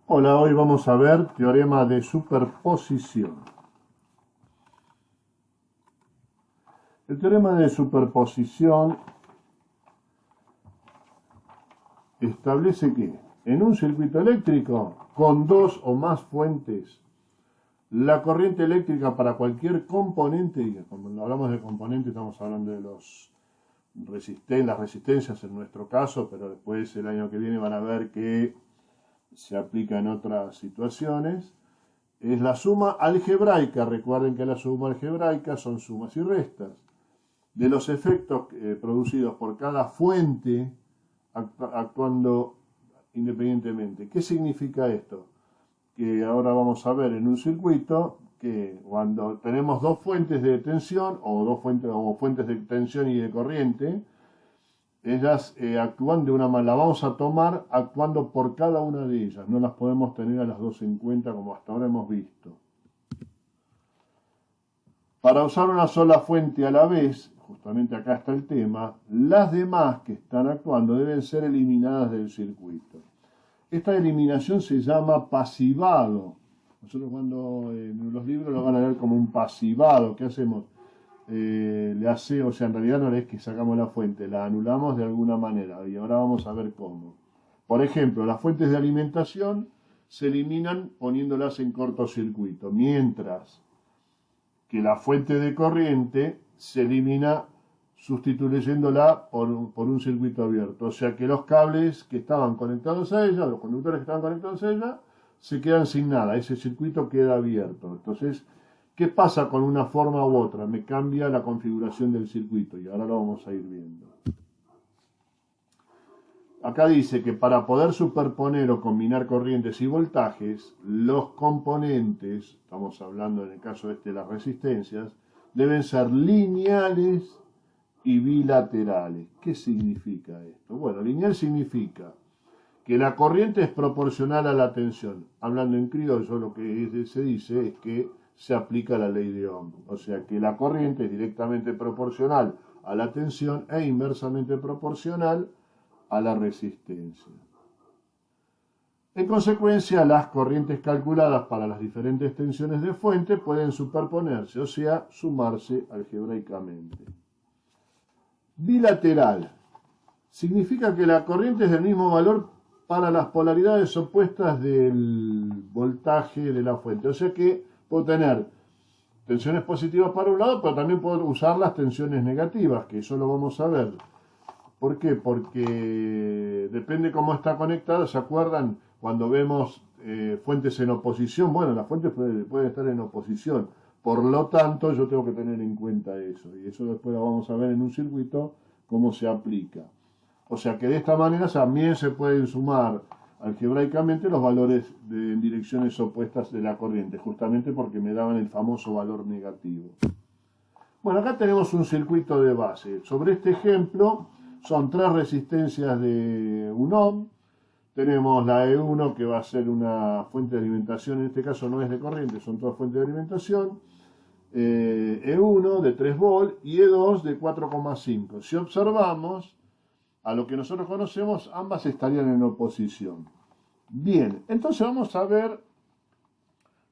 Hola, hoy vamos a ver teorema de superposición. El teorema de superposición establece que en un circuito eléctrico con dos o más fuentes, la corriente eléctrica para cualquier componente, y cuando hablamos de componente estamos hablando de las resistencias en nuestro caso, pero después el año que viene van a ver que se aplica en otras situaciones, es la suma algebraica. Recuerden que la suma algebraica son sumas y restas de los efectos producidos por cada fuente actuando independientemente. ¿Qué significa esto? Que ahora vamos a ver en un circuito que cuando tenemos dos fuentes de tensión o fuentes de tensión y de corriente, ellas actúan de una manera, la vamos a tomar actuando por cada una de ellas, no las podemos tener a las dos en cuenta como hasta ahora hemos visto. Para usar una sola fuente a la vez, justamente acá está el tema, las demás que están actuando deben ser eliminadas del circuito. Esta eliminación se llama pasivado. Nosotros cuando en los libros lo van a leer como un pasivado. ¿Qué hacemos? O sea, en realidad no es que sacamos la fuente, la anulamos de alguna manera y ahora vamos a ver cómo. Por ejemplo, las fuentes de alimentación se eliminan poniéndolas en cortocircuito, mientras que la fuente de corriente se elimina sustituyéndola por un circuito abierto. O sea que los cables que estaban conectados a ella, los conductores que estaban conectados a ella, se quedan sin nada, ese circuito queda abierto. Entonces, ¿qué pasa con una forma u otra? Me cambia la configuración del circuito y ahora lo vamos a ir viendo. Acá dice que para poder superponer o combinar corrientes y voltajes, los componentes, estamos hablando en el caso de las resistencias, deben ser lineales y bilaterales. ¿Qué significa esto? Bueno, lineal significa que la corriente es proporcional a la tensión. Hablando en criollo, lo que se dice es que se aplica la ley de Ohm. O sea que la corriente es directamente proporcional a la tensión e inversamente proporcional a la resistencia. En consecuencia, las corrientes calculadas para las diferentes tensiones de fuente pueden superponerse, o sea, sumarse algebraicamente. Bilateral significa que la corriente es del mismo valor para las polaridades opuestas del voltaje de la fuente. O sea que puedo tener tensiones positivas para un lado, pero también puedo usar las tensiones negativas, que eso lo vamos a ver. ¿Por qué? Porque depende cómo está conectada. ¿Se acuerdan cuando vemos fuentes en oposición? Bueno, la fuente puede estar en oposición. Por lo tanto, yo tengo que tener en cuenta eso. Y eso después lo vamos a ver en un circuito cómo se aplica. O sea que de esta manera también se pueden sumar algebraicamente los valores en direcciones opuestas de la corriente, justamente porque me daban el famoso valor negativo. Bueno, acá tenemos un circuito de base. Sobre este ejemplo son tres resistencias de 1 ohm. Tenemos la E1 que va a ser una fuente de alimentación, en este caso no es de corriente, son todas fuentes de alimentación. E1 de 3 volt y E2 de 4,5. Si observamos, a lo que nosotros conocemos, ambas estarían en oposición. Bien, entonces vamos a ver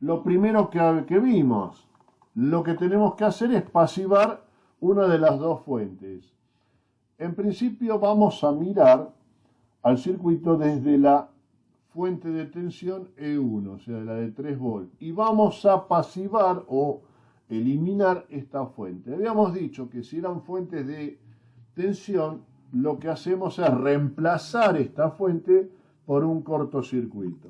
lo primero que vimos. Lo que tenemos que hacer es pasivar una de las dos fuentes. En principio vamos a mirar al circuito desde la fuente de tensión E1, o sea, la de 3 volt, y vamos a pasivar o eliminar esta fuente. Habíamos dicho que si eran fuentes de tensión, lo que hacemos es reemplazar esta fuente por un cortocircuito.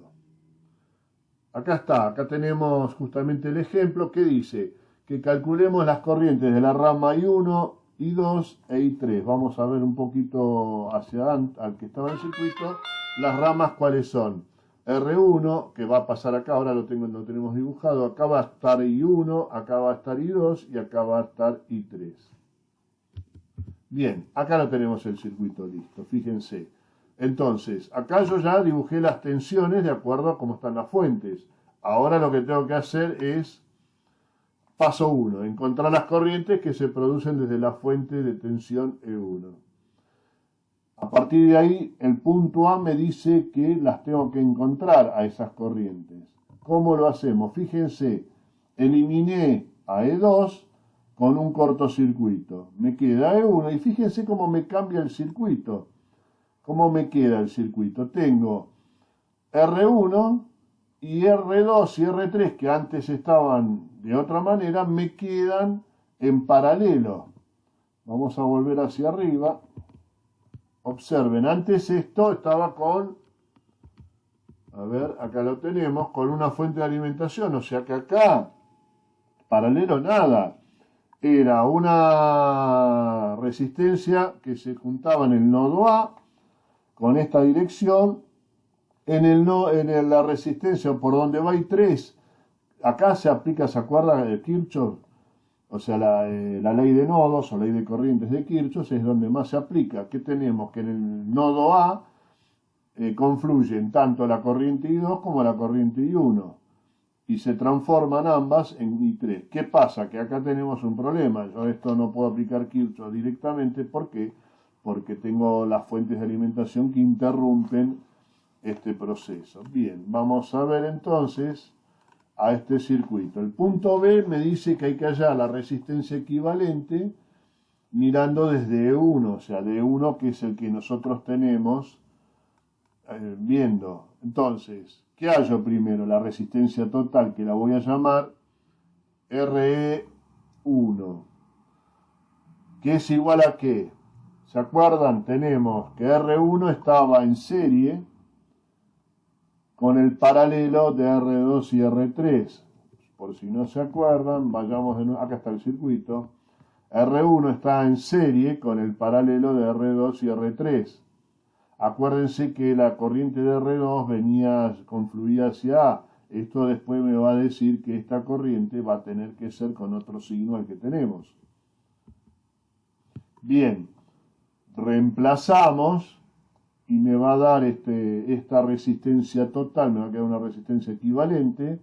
Acá está, acá tenemos justamente el ejemplo que dice que calculemos las corrientes de la rama I1, I2 e I3. Vamos a ver un poquito hacia adelante, al que estaba en el circuito, las ramas cuáles son. R1, que va a pasar acá, ahora lo tenemos dibujado, acá va a estar I1, acá va a estar I2 y acá va a estar I3. Bien, acá lo tenemos el circuito listo, fíjense. Entonces, acá yo ya dibujé las tensiones de acuerdo a cómo están las fuentes. Ahora lo que tengo que hacer es, paso 1, encontrar las corrientes que se producen desde la fuente de tensión E1. A partir de ahí, el punto A me dice que las tengo que encontrar a esas corrientes. ¿Cómo lo hacemos? Fíjense, eliminé a E2 con un cortocircuito. Me queda E1 y fíjense cómo me cambia el circuito. ¿Cómo me queda el circuito? Tengo R1 y R2 y R3, que antes estaban de otra manera, me quedan en paralelo. Vamos a volver hacia arriba. Observen, antes esto estaba con, a ver, acá lo tenemos, con una fuente de alimentación, o sea que acá, paralelo nada, era una resistencia que se juntaba en el nodo A con esta dirección, en la resistencia por donde va I3, acá se aplica, ¿se acuerdan de Kirchhoff? O sea, la ley de nodos o ley de corrientes de Kirchhoff es donde más se aplica. ¿Qué tenemos? Que en el nodo A confluyen tanto la corriente I2 como la corriente I1 y se transforman ambas en I3. ¿Qué pasa? Que acá tenemos un problema. Yo esto no puedo aplicar Kirchhoff directamente. ¿Por qué? Porque tengo las fuentes de alimentación que interrumpen este proceso. Bien, vamos a ver entonces a este circuito. El punto B me dice que hay que hallar la resistencia equivalente mirando desde E1, o sea, de E1 que es el que nosotros tenemos viendo. Entonces, ¿qué hallo primero? La resistencia total, que la voy a llamar RE1, que es igual a ¿qué? ¿Se acuerdan? Tenemos que R1 estaba en serie con el paralelo de R2 y R3. Por si no se acuerdan, vayamos de nuevo. Acá está el circuito. R1 está en serie con el paralelo de R2 y R3. Acuérdense que la corriente de R2 confluía hacia A. Esto después me va a decir que esta corriente va a tener que ser con otro signo al que tenemos. Bien, reemplazamos y me va a dar esta resistencia total, me va a quedar una resistencia equivalente,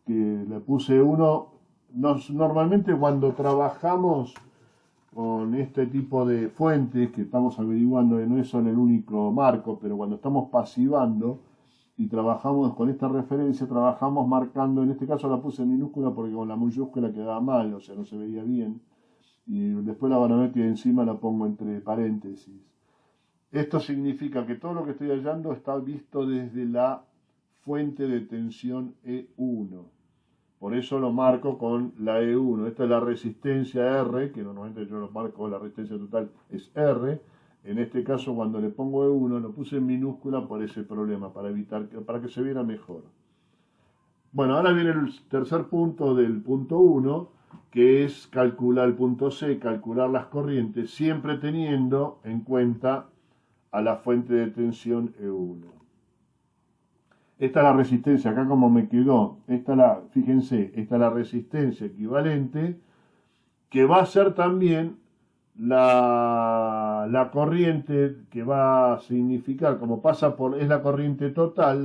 que le puse 1. Normalmente cuando trabajamos con este tipo de fuentes, que estamos averiguando que no son el único marco, pero cuando estamos pasivando y trabajamos con esta referencia, trabajamos marcando, en este caso la puse en minúscula porque con la mayúscula quedaba mal, o sea, no se veía bien, y después la van a ver que encima la pongo entre paréntesis. Esto significa que todo lo que estoy hallando está visto desde la fuente de tensión E1. Por eso lo marco con la E1. Esta es la resistencia R, que normalmente yo lo marco, la resistencia total es R. En este caso, cuando le pongo E1, lo puse en minúscula por ese problema, para que se viera mejor. Bueno, ahora viene el tercer punto del punto 1, que es calcular el punto C, calcular las corrientes, siempre teniendo en cuenta a la fuente de tensión E1. Esta es la resistencia, acá como me quedó, fíjense, esta es la resistencia equivalente, que va a ser también la corriente que va a significar, como es la corriente total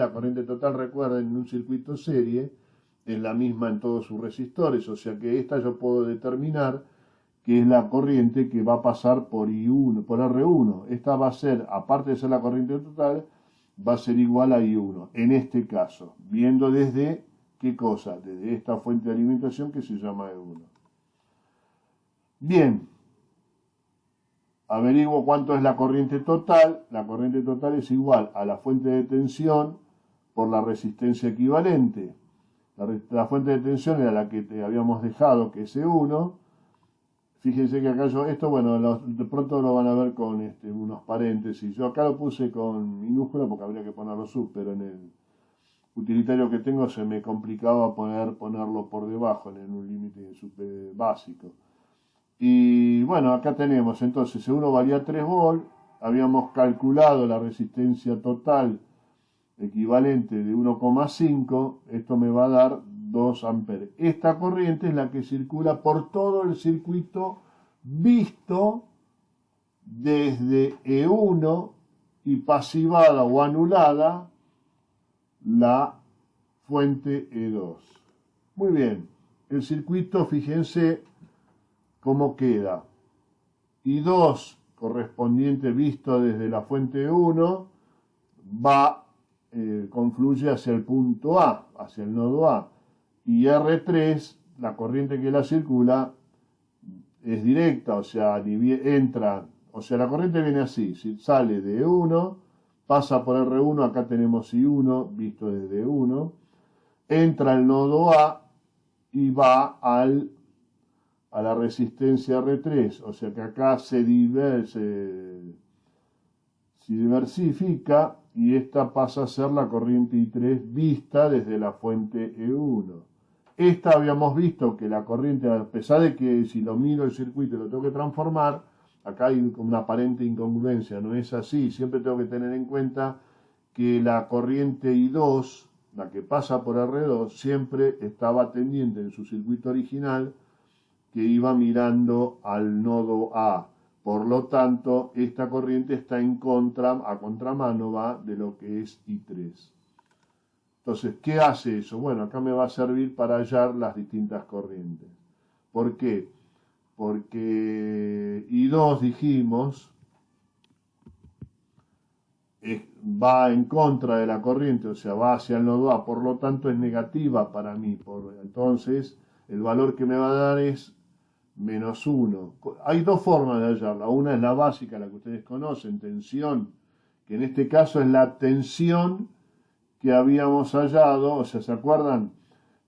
recuerden, en un circuito serie, es la misma en todos sus resistores, o sea que esta yo puedo determinar que es la corriente que va a pasar por I1, por R1. Esta va a ser, aparte de ser la corriente total, va a ser igual a I1. En este caso, viendo desde, ¿qué cosa? Desde esta fuente de alimentación que se llama E1. Bien, averiguo cuánto es la corriente total. La corriente total es igual a la fuente de tensión por la resistencia equivalente. La fuente de tensión era la que te habíamos dejado, que es E1. Fíjense que acá de pronto lo van a ver con unos paréntesis. Yo acá lo puse con minúscula porque habría que ponerlo sub, pero en el utilitario que tengo se me complicaba ponerlo por debajo en un límite básico. Y bueno, acá tenemos entonces, E1 valía 3 volt, habíamos calculado la resistencia total equivalente de 1,5, esto me va a dar 2 amperes. Esta corriente es la que circula por todo el circuito visto desde E1 y pasivada o anulada la fuente E2. Muy bien, el circuito, fíjense cómo queda. I2 correspondiente visto desde la fuente 1 confluye hacia el punto A, hacia el nodo A. Y R3, la corriente que la circula, es directa, o sea, entra, o sea, la corriente viene así, sale de E1, pasa por R1, acá tenemos I1, visto desde E1, entra al nodo A y va a la resistencia R3, o sea que acá se diversifica y esta pasa a ser la corriente I3 vista desde la fuente E1. Esta habíamos visto que la corriente, a pesar de que si lo miro el circuito y lo tengo que transformar, acá hay una aparente incongruencia, no es así, siempre tengo que tener en cuenta que la corriente I2, la que pasa por R2, siempre estaba tendiente en su circuito original que iba mirando al nodo A. Por lo tanto, esta corriente está a contramano va de lo que es I3. Entonces, ¿qué hace eso? Bueno, acá me va a servir para hallar las distintas corrientes. ¿Por qué? Porque I2, dijimos, va en contra de la corriente, o sea, va hacia el nodo A, por lo tanto es negativa para mí. Entonces, el valor que me va a dar es -1. Hay dos formas de hallarla. Una es la básica, la que ustedes conocen, tensión, que en este caso es la tensión que habíamos hallado, o sea, ¿se acuerdan?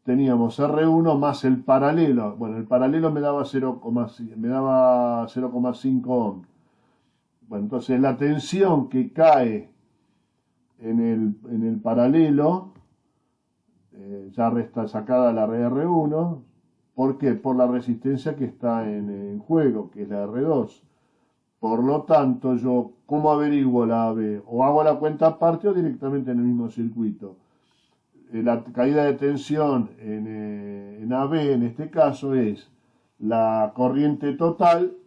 Teníamos R1 más el paralelo. Bueno, el paralelo me daba 0,5 ohm. Bueno, entonces la tensión que cae en el paralelo, ya resta sacada la R1. ¿Por qué? Por la resistencia que está en juego, que es la R2. Por lo tanto, yo, ¿cómo averiguo la AB? O hago la cuenta aparte o directamente en el mismo circuito. La caída de tensión en AB, en este caso, es la corriente total,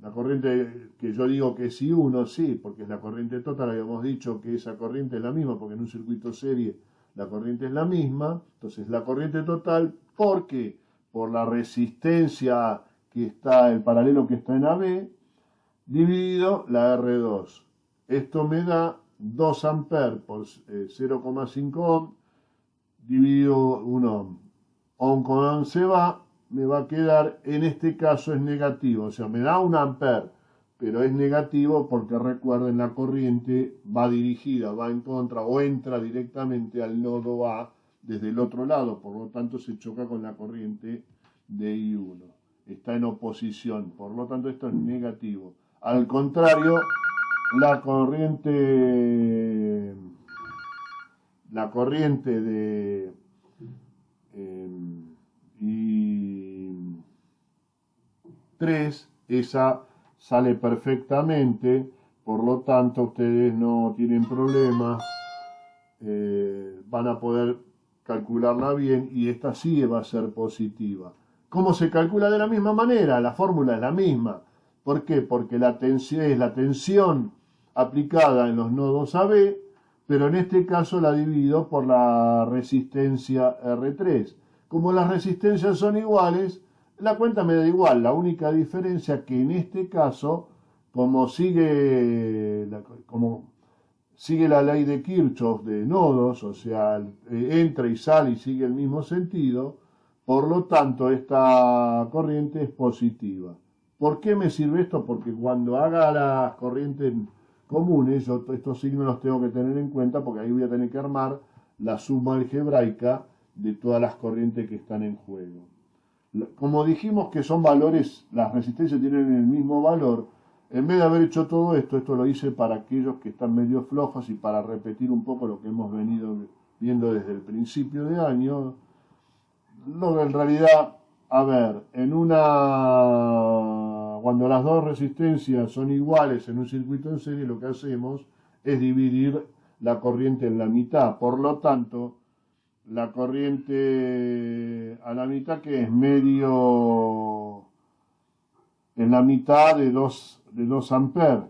la corriente que yo digo que es I1, sí, porque es la corriente total, habíamos dicho que esa corriente es la misma, porque en un circuito serie la corriente es la misma, entonces la corriente total, ¿por qué? Por la resistencia que está, el paralelo que está en AB, dividido la R2. Esto me da 2 amperes por 0,5 ohm, dividido 1 ohm. Ohm con ohm se va, me va a quedar, en este caso es negativo, o sea, me da 1 ampere, pero es negativo porque recuerden, la corriente va dirigida, va en contra o entra directamente al nodo A desde el otro lado, por lo tanto se choca con la corriente de I1. Está en oposición, por lo tanto esto es negativo. Al contrario, la corriente de I3, esa sale perfectamente, por lo tanto ustedes no tienen problema, van a poder calcularla bien y esta sí va a ser positiva. ¿Cómo se calcula? De la misma manera, la fórmula es la misma. ¿Por qué? Porque la tensión es la tensión aplicada en los nodos AB, pero en este caso la divido por la resistencia R3. Como las resistencias son iguales, la cuenta me da igual. La única diferencia que en este caso, como sigue la ley de Kirchhoff de nodos, o sea, entra y sale y sigue el mismo sentido, por lo tanto esta corriente es positiva. ¿Por qué me sirve esto? Porque cuando haga las corrientes comunes, yo estos signos los tengo que tener en cuenta porque ahí voy a tener que armar la suma algebraica de todas las corrientes que están en juego. Como dijimos que son valores, las resistencias tienen el mismo valor, en vez de haber hecho todo esto lo hice para aquellos que están medio flojos y para repetir un poco lo que hemos venido viendo desde el principio de año. En realidad, a ver, cuando las dos resistencias son iguales en un circuito en serie, lo que hacemos es dividir la corriente en la mitad. Por lo tanto, la corriente a la mitad, que es medio, en la mitad de 2 amperes.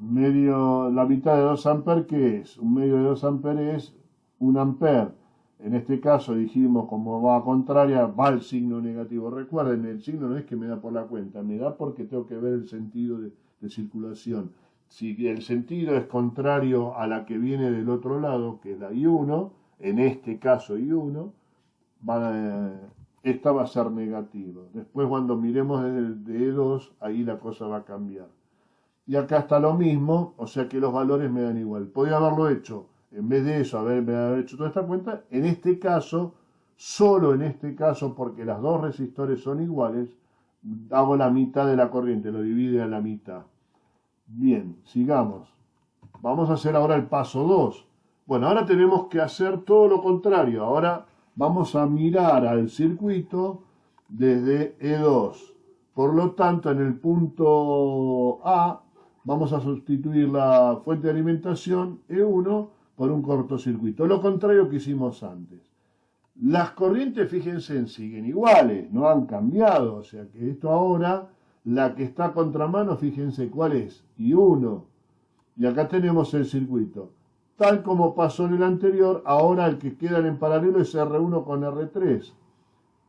La mitad de 2 amperes, ¿qué es? Un medio de 2 amperes es 1 ampere. En este caso dijimos, como va a contraria, va el signo negativo. Recuerden, el signo no es que me da por la cuenta, me da porque tengo que ver el sentido de circulación. Si el sentido es contrario a la que viene del otro lado, que es la I1, en este caso I1, esta va a ser negativa. Después cuando miremos de E2, ahí la cosa va a cambiar. Y acá está lo mismo, o sea que los valores me dan igual. Podría haberlo hecho, en vez de eso, haber hecho toda esta cuenta, en este caso, solo en este caso, porque las dos resistores son iguales, hago la mitad de la corriente, lo divido a la mitad. Bien, sigamos. Vamos a hacer ahora el paso 2. Bueno, ahora tenemos que hacer todo lo contrario. Ahora vamos a mirar al circuito desde E2. Por lo tanto, en el punto A vamos a sustituir la fuente de alimentación E1 por un cortocircuito. Lo contrario que hicimos antes. Las corrientes, fíjense, siguen iguales, no han cambiado. O sea que esto ahora, la que está a contramano, fíjense cuál es. I1. Y acá tenemos el circuito. Tal como pasó en el anterior, ahora el que quedan en paralelo es R1 con R3.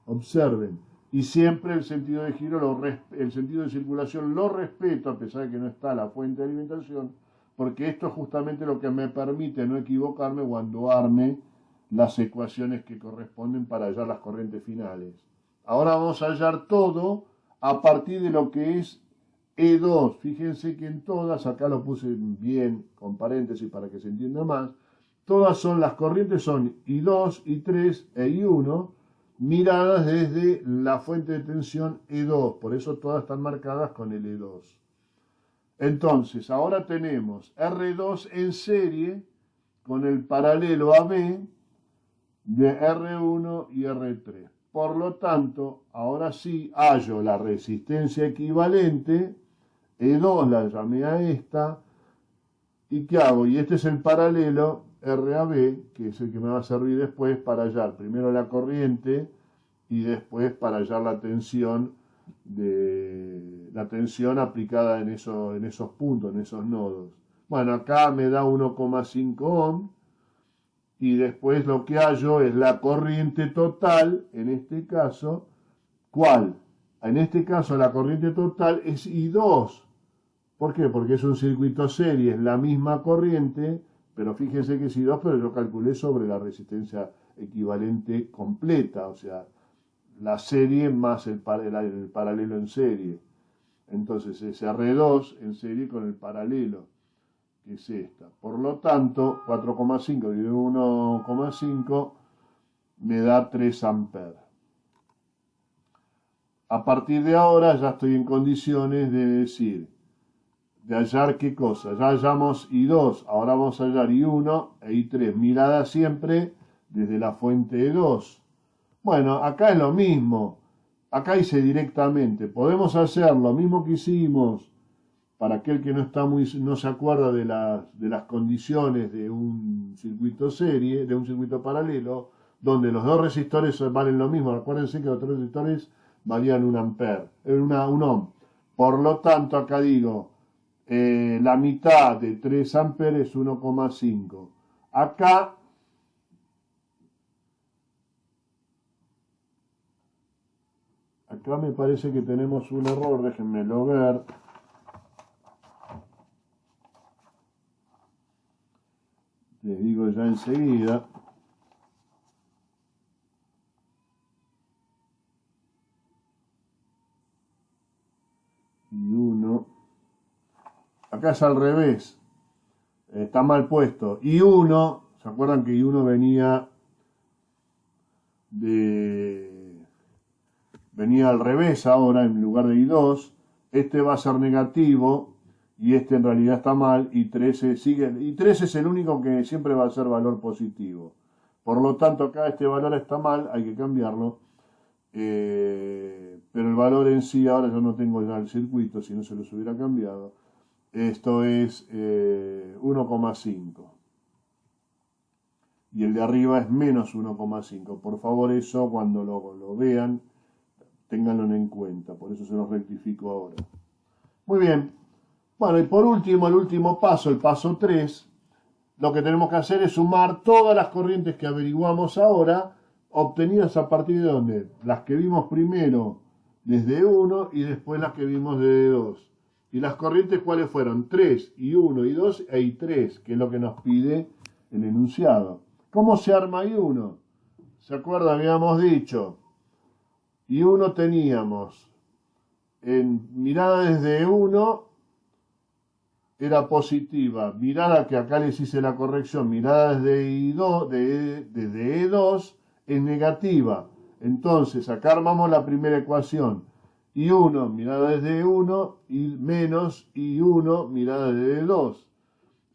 Observen. Y siempre el sentido de giro, el sentido de circulación lo respeto, a pesar de que no está la fuente de alimentación, porque esto es justamente lo que me permite no equivocarme cuando arme las ecuaciones que corresponden para hallar las corrientes finales. Ahora vamos a hallar todo a partir de lo que es E2. Fíjense que en todas, acá lo puse bien con paréntesis para que se entienda más, todas son, las corrientes son I2, I3 e I1, miradas desde la fuente de tensión E2, por eso todas están marcadas con el E2. Entonces, ahora tenemos R2 en serie con el paralelo AB de R1 y R3. Por lo tanto, ahora sí hallo la resistencia equivalente, E2 la llamé a esta, ¿y qué hago? Y este es el paralelo RAB, que es el que me va a servir después para hallar primero la corriente y después para hallar la tensión aplicada en esos puntos, en esos nodos. Bueno, acá me da 1,5 ohm y después lo que hallo es la corriente total, en este caso, ¿cuál? En este caso la corriente total es I2. ¿Por qué? Porque es un circuito serie, es la misma corriente, pero fíjense que es I2, pero yo calculé sobre la resistencia equivalente completa, o sea, la serie más el paralelo en serie. Entonces es R2 en serie con el paralelo, que es esta. Por lo tanto, 4,5 dividido 1,5 me da 3 amperes. A partir de ahora ya estoy en condiciones de decir, de hallar qué cosa. Ya hallamos I2, ahora vamos a hallar I1 e I3, mirada siempre desde la fuente E2. Bueno, acá es lo mismo. Acá hice directamente. Podemos hacer lo mismo que hicimos para aquel que no se acuerda de las condiciones de un circuito serie, de un circuito paralelo, donde los dos resistores valen lo mismo. Acuérdense que los dos resistores valían 1 ampere, un ohm. Por lo tanto, acá digo, la mitad de 3 amperes es 1,5. Acá me parece que tenemos un error, déjenmelo ver. Les digo ya enseguida. Y 1. Acá es al revés. Está mal puesto. Y 1, ¿se acuerdan que I1 venía al revés ahora en lugar de I2? Este va a ser negativo y este en realidad está mal, y 13 sigue, y 13 es el único que siempre va a ser valor positivo. Por lo tanto, acá este valor está mal, hay que cambiarlo, pero el valor en sí, ahora yo no tengo ya el circuito, si no se los hubiera cambiado, esto es 1,5. Y el de arriba es menos 1,5. Por favor, eso cuando lo vean, ténganlo en cuenta, por eso se los rectifico ahora. Muy bien. Bueno, y por último, el último paso, el paso 3, lo que tenemos que hacer es sumar todas las corrientes que averiguamos ahora, obtenidas a partir de ¿dónde? Las que vimos primero desde 1 y después las que vimos desde 2. ¿Y las corrientes cuáles fueron? 3, y 1, y 2, y 3, que es lo que nos pide el enunciado. ¿Cómo se arma I1? ¿Se acuerda? Habíamos dicho, I1 teníamos en mirada desde 1 era positiva, mirada que acá les hice la corrección, mirada desde I2, desde E2 es negativa. Entonces acá armamos la primera ecuación. I1 mirada desde 1 y menos I1 mirada desde 2.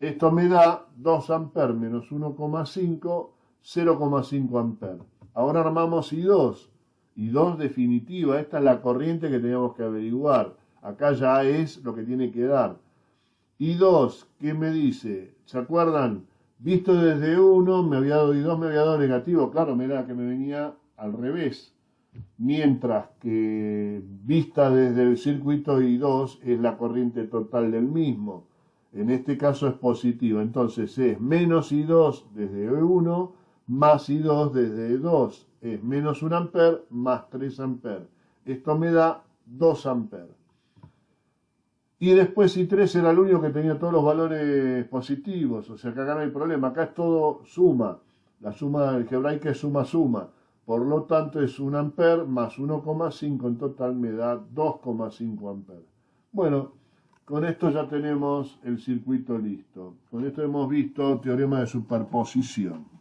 Esto me da 2 amperes menos 1,5, 0,5 amperes. Ahora armamos I2. I2 definitiva, esta es la corriente que teníamos que averiguar. Acá ya es lo que tiene que dar. I2, ¿qué me dice? ¿Se acuerdan? Visto desde 1, me había dado I2, me había dado negativo. Claro, mirá que me venía al revés. Mientras que vista desde el circuito I2 es la corriente total del mismo. En este caso es positiva. Entonces es menos I2 desde E1 más I2 desde E2. Es menos 1 amper más 3 amperes. Esto me da 2 amperes. Y después I3 era el único que tenía todos los valores positivos. O sea que acá no hay problema. Acá es todo suma. La suma algebraica es suma-suma. Por lo tanto es 1 amper más 1,5. En total me da 2,5 amperes. Bueno, con esto ya tenemos el circuito listo. Con esto hemos visto teorema de superposición.